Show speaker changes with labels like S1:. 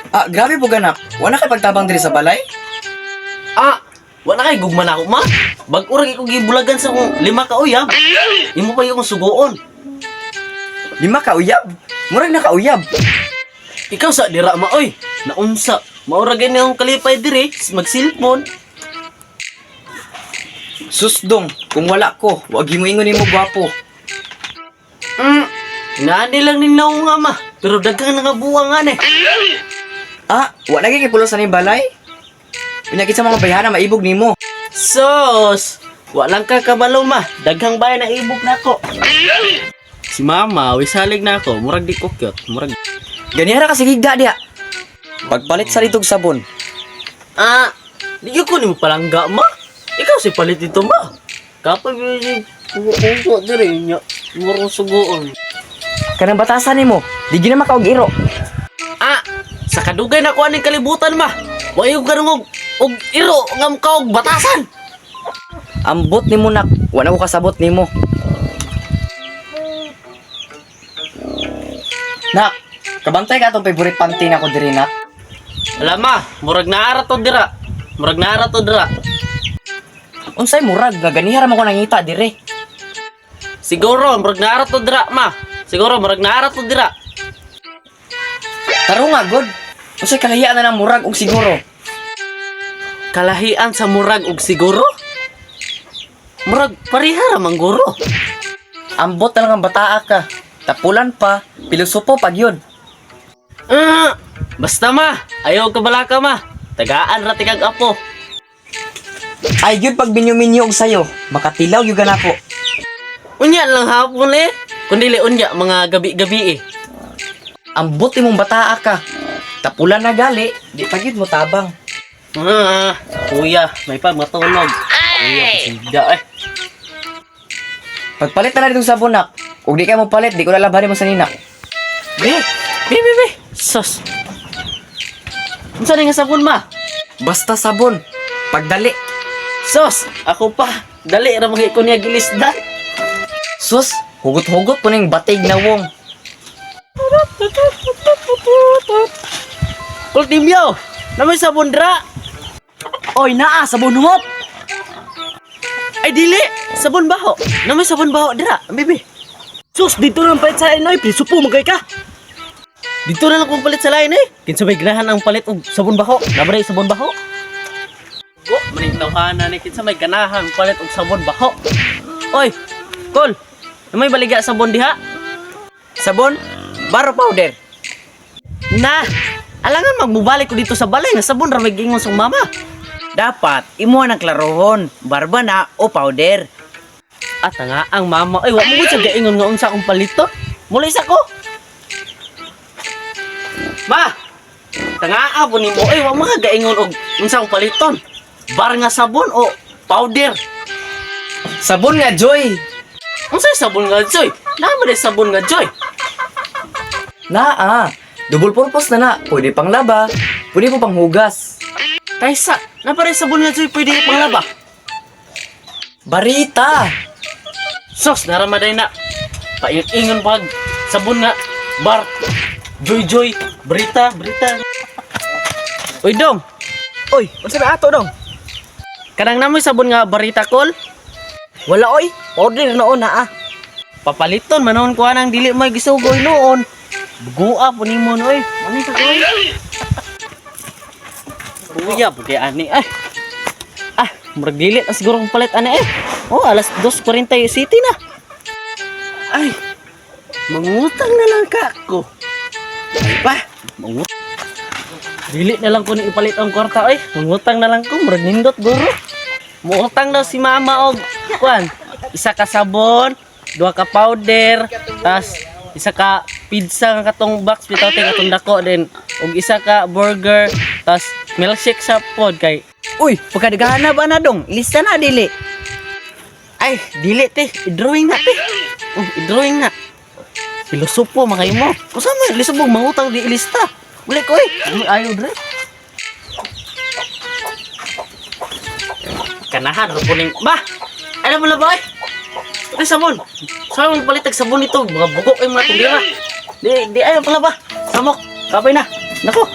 S1: Ah, grabe po ganak. Wala kay pagtabang diri sa balay?
S2: Ah, wala kay gugman ako ma. Bag-urag ko gibulagan sa kong 5 ka uyab. Imo pa yung sugoon.
S1: 5 ka uyab. Murag na ka uyab.
S2: Ikaw sa dira ma oy. Naunsa. Maura gani ang kalipay diri mag-cellphone.
S1: Susdong, kung wala ko, wag mo ingon nimo gwapo.
S2: Naani lang ning naong nga ma. Pero daghang nga buwang nga eh.
S1: Ah, wala gyud kipulos sa ni balay. Unya sa mga bayhana maibog nimo.
S2: Sos! Walang kakabalo ma. Daghang bayan na ibog nako. Si mama, wisalig na ako. Murag di ko cute. Murag...
S1: Ganihara ka sigigda dia. Pagpalit sa litog sabon.
S2: Ah, di ko ni mo palangga ma. Ikaw si palit ito ma. Kapag yung puso diri niya. Murang sugoon.
S1: Kanang batasan nimo, di gyud na makaog iro.
S2: Ah, sa kadugay na ko aning kalibutan ma. Wayo garong og iro ngam ka og batasan.
S1: Ambot nimo nak, wala ko kasabot nimo. Nak, kabantay ka atong favorite panty na ko diri nak.
S2: Alam ma, murag naara to dira. Murag naara to dira.
S1: Unsay murag nga ganihara man ko nangita diri.
S2: Siguro murag naara to dira ma. Siguro murag naara to dira.
S1: Taro nga god. Unsay kalahian na ng murag og siguro.
S2: Kalahian sa murag og siguro? Murag parihara man guro.
S1: Ambot na lang ang bataa ka. Tapulan pa, pilosopo pag yun.
S2: Basta ma, ayaw ka balaka ma. Tagaan ra tigag apo.
S1: Ay yun pag binyo-minyo og sayo, makatilaw yung ganako.
S2: Unya lang hapon eh. Kundi unya mga gabi-gabi eh.
S1: Ambot imong bataa ka. Tapulan na gali, di pagid mo tabang.
S2: Kuya, may pagmatunog. Kuya, pasigda eh.
S1: Pagpalit na lang itong sabon nak. Kung di ka mo palit, di ko lalabanin mo sa nina.
S2: Be. Sos. Unsa nga sabon ma?
S1: Basta sabon. Pagdali.
S2: Sos, ako pa. Dali ra magi ko niya gilisda.
S1: Sus, hugot-hugot po ng batig na wong.
S2: Ultimyo, na may sabon dra.
S1: Oy, naa, sabon humot.
S2: Ay dili, sabon baho. Na may sabon baho dra, bibi.
S1: Sus, dito lang palit sa inoy, prisupo magay ka.
S2: Dito na lang kung palit sa lain eh. Kinsa may ganahan ang palit og sabon baho. Nabray sabon baho. Go, maningtawhanan ni kinsa may ganahan palit og sabon baho. Oy, Kol. Na may baliga sabon diha?
S1: Sabon, baro powder.
S2: Na, alangan magbubalik ko dito sa balay nga sabon ra may gingon sa mama.
S1: Dapat, imo ang klarohon, barba na o powder.
S2: At nga ang mama, ay wa mo gud sa gaingon nga unsa akong palito. Muli sa ko. Ma, tanga po nimo, ay wa mo ka gaingon og unsa akong paliton. Bar nga sabon o powder.
S1: Sabon nga, Joy.
S2: Unsay sabon nga joy? Naman ay sabon nga joy.
S1: Naa, double purpose na na. Pwede pang laba, pwede po pang hugas.
S2: Kaysa, naparay sabon nga joy pwede panglaba.
S1: Barita.
S2: Sos, naramaday na. Paingon pag sabon nga bar. Joy, Brita. Uy, Dong.
S1: Oy, unsa na ato dong?
S2: Kanang namoy sabon nga barita kol.
S1: Wala oy, order noon na ah.
S2: Papaliton manon ko anang dili may gisugoy noon. Bugua po nimo oy. Ani ka koy? Kuya, pudi ani ay. Murag dili na siguro kung palit ani eh. Oh, alas 2:40 city na. Ay. Mangutang na lang ka ko. Ay pa, dili na lang ko ni ipalit ang kwarta ay. Mangutang na lang ko, murag nindot guro. Muutang daw si mama og kuan. Isa ka sabon, 2 ka powder, tas isa ka pizza nga katong box bitaw tay katong dako din og isa ka burger, tas milkshake sa pod kay.
S1: Uy, pagkadagana ba na dong? Ilista na dili.
S2: Ay, dili te, i-drawing na te. I-drawing na. Filosopo makay mo. Kusa man lisod mo mangutang di ilista. Uli ko eh. Ayaw dre. Kanahan ro kuning. Ba. Alam mo na ba? Ay sabon. Sabon palitag sabon ito. Mga bugok ay mga tindira. Di ayaw pala ba? Samok. Kapay na. Nako.